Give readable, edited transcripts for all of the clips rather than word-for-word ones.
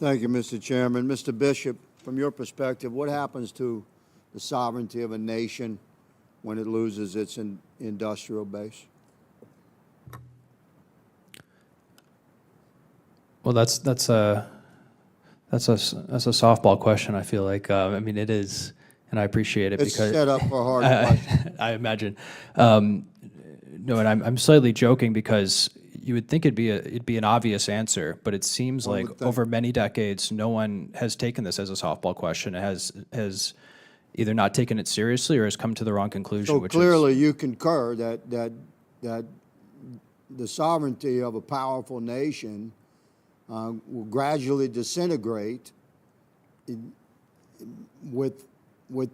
Thank you, Mr. Chairman. Mr. Bishop, from your perspective, what happens to the sovereignty of a nation when it loses its industrial base? Well, that's a softball question. I feel like I mean it is, and I appreciate it It's because set up for a hard question. I imagine. No, and I'm slightly joking because you would think it'd be an obvious answer, but it seems One like would think. over many decades, no one has taken this as a softball question. It has either not taken it seriously or has come to the wrong conclusion. So which clearly is, you concur that the sovereignty of a powerful nation will gradually disintegrate with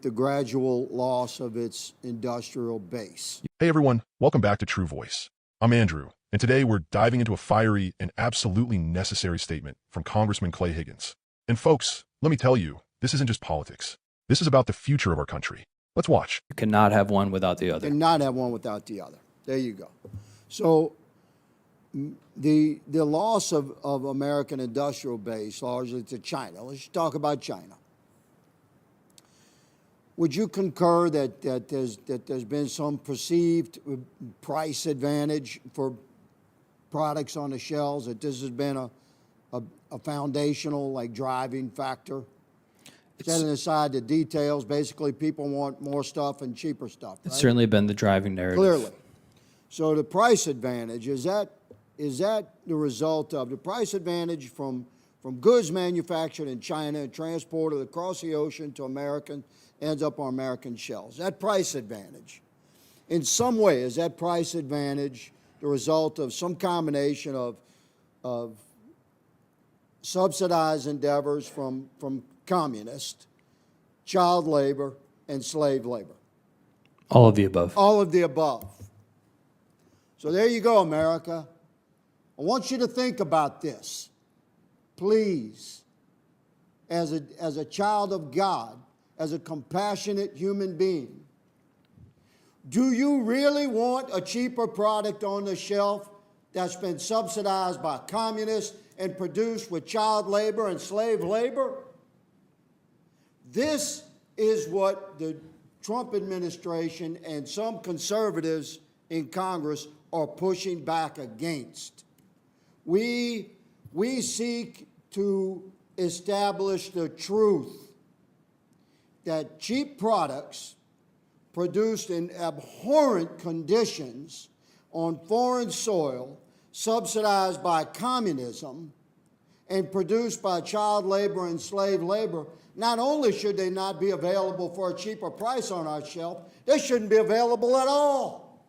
the gradual loss of its industrial base. Hey everyone, welcome back to True Voice. I'm Andrew, and today we're diving into a fiery and absolutely necessary statement from Congressman Clay Higgins. And folks, let me tell you, this isn't just politics. This is about the future of our country. Let's watch. you cannot have one without the other. Cannot have one without the other. There you go. So the loss of American industrial base largely to China. Let's talk about China. Would you concur that there's been some perceived price advantage for products on the shelves, that this has been a foundational, like, driving factor? Setting aside the details, basically people want more stuff and cheaper stuff, right? It's certainly been the driving narrative. Clearly. So the price advantage, is that the result of the price advantage from goods manufactured in China and transported across the ocean to American, ends up on American shelves? That price advantage, in some way, is that price advantage the result of some combination of subsidized endeavors from communists, child labor, and slave labor? All of the above. All of the above. So there you go, America. I want you to think about this, please, as a child of God, as a compassionate human being. Do you really want a cheaper product on the shelf that's been subsidized by communists and produced with child labor and slave labor? This is what the Trump administration and some conservatives in Congress are pushing back against. We seek to establish the truth that cheap products produced in abhorrent conditions on foreign soil, subsidized by communism, and produced by child labor and slave labor, not only should they not be available for a cheaper price on our shelf, they shouldn't be available at all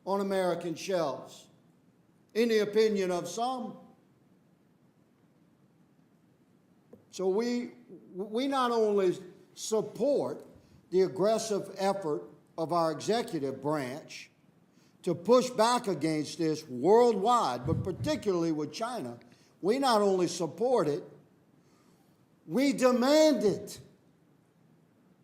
on American shelves, in the opinion of some. So we not only support the aggressive effort of our executive branch to push back against this worldwide, but particularly with China, we not only support it, we demand it.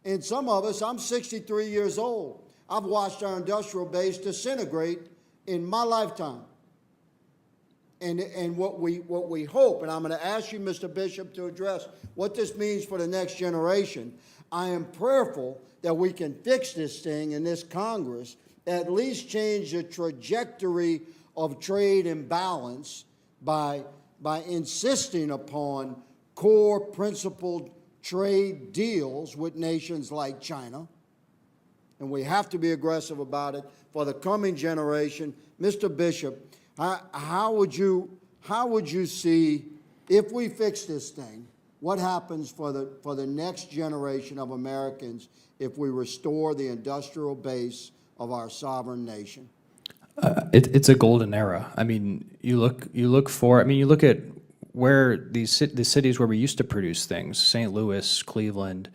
And some of us, I'm 63 years old. I've watched our industrial base disintegrate in my lifetime. And what we hope, and I'm going to ask you, Mr. Bishop, to address what this means for the next generation. I am prayerful that we can fix this thing in this Congress, at least change the trajectory of trade imbalance by insisting upon core principled trade deals with nations like China. And we have to be aggressive about it for the coming generation. Mr. Bishop, how would you see, if we fix this thing, what happens for the next generation of Americans if we restore the industrial base of our sovereign nation? It's a golden era. I mean, you look at where the cities where we used to produce things, St. Louis, Cleveland,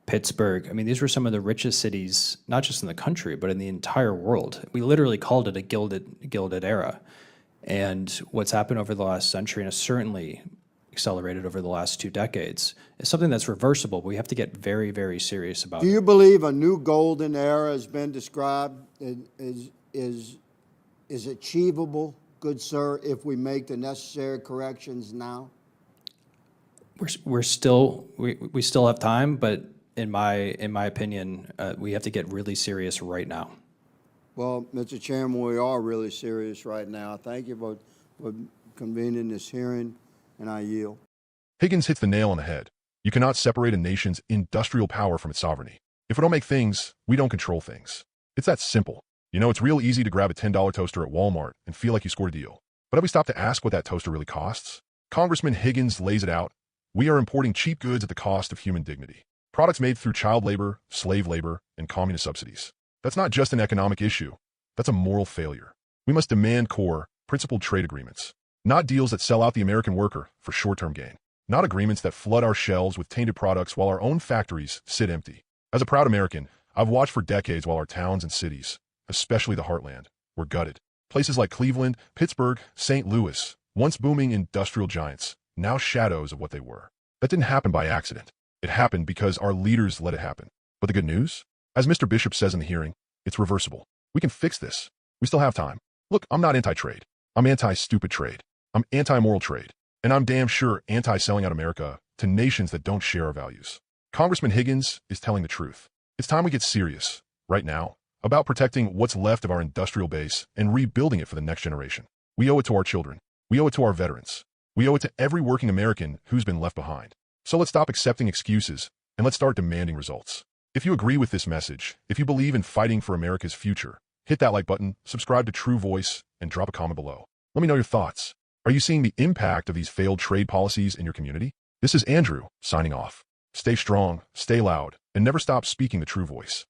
Pittsburgh. I mean, these were some of the richest cities, not just in the country, but in the entire world. We literally called it a gilded era. And what's happened over the last century, and has certainly accelerated over the last 2 decades, is something that's reversible. But we have to get very, very serious about it. Do you believe a new golden era has been described, is achievable, good sir, if we make the necessary corrections now? We're still we still have time, but in my opinion, we have to get really serious right now. Well, Mr. Chairman, we are really serious right now. Thank you for convening this hearing, and I yield. Higgins hits the nail on the head. You cannot separate a nation's industrial power from its sovereignty. If we don't make things, we don't control things. It's that simple. You know, it's real easy to grab a $10 toaster at Walmart and feel like you scored a deal. But have we stopped to ask what that toaster really costs? Congressman Higgins lays it out. We are importing cheap goods at the cost of human dignity. Products made through child labor, slave labor, and communist subsidies. That's not just an economic issue. That's a moral failure. We must demand core, principled trade agreements, not deals that sell out the American worker for short-term gain, not agreements that flood our shelves with tainted products while our own factories sit empty. As a proud American, I've watched for decades while our towns and cities, especially the heartland, were gutted. Places like Cleveland, Pittsburgh, St. Louis, once booming industrial giants, now shadows of what they were. That didn't happen by accident. It happened because our leaders let it happen. But the good news? As Mr. Bishop says in the hearing, it's reversible. We can fix this. We still have time. Look, I'm not anti-trade. I'm anti-stupid trade. I'm anti-moral trade. And I'm damn sure anti-selling out America to nations that don't share our values. Congressman Higgins is telling the truth. It's time we get serious, right now, about protecting what's left of our industrial base and rebuilding it for the next generation. We owe it to our children. We owe it to our veterans. We owe it to every working American who's been left behind. So let's stop accepting excuses and let's start demanding results. If you agree with this message, if you believe in fighting for America's future, hit that like button, subscribe to True Voice, and drop a comment below. Let me know your thoughts. Are you seeing the impact of these failed trade policies in your community? This is Andrew, signing off. Stay strong, stay loud, and never stop speaking the true voice.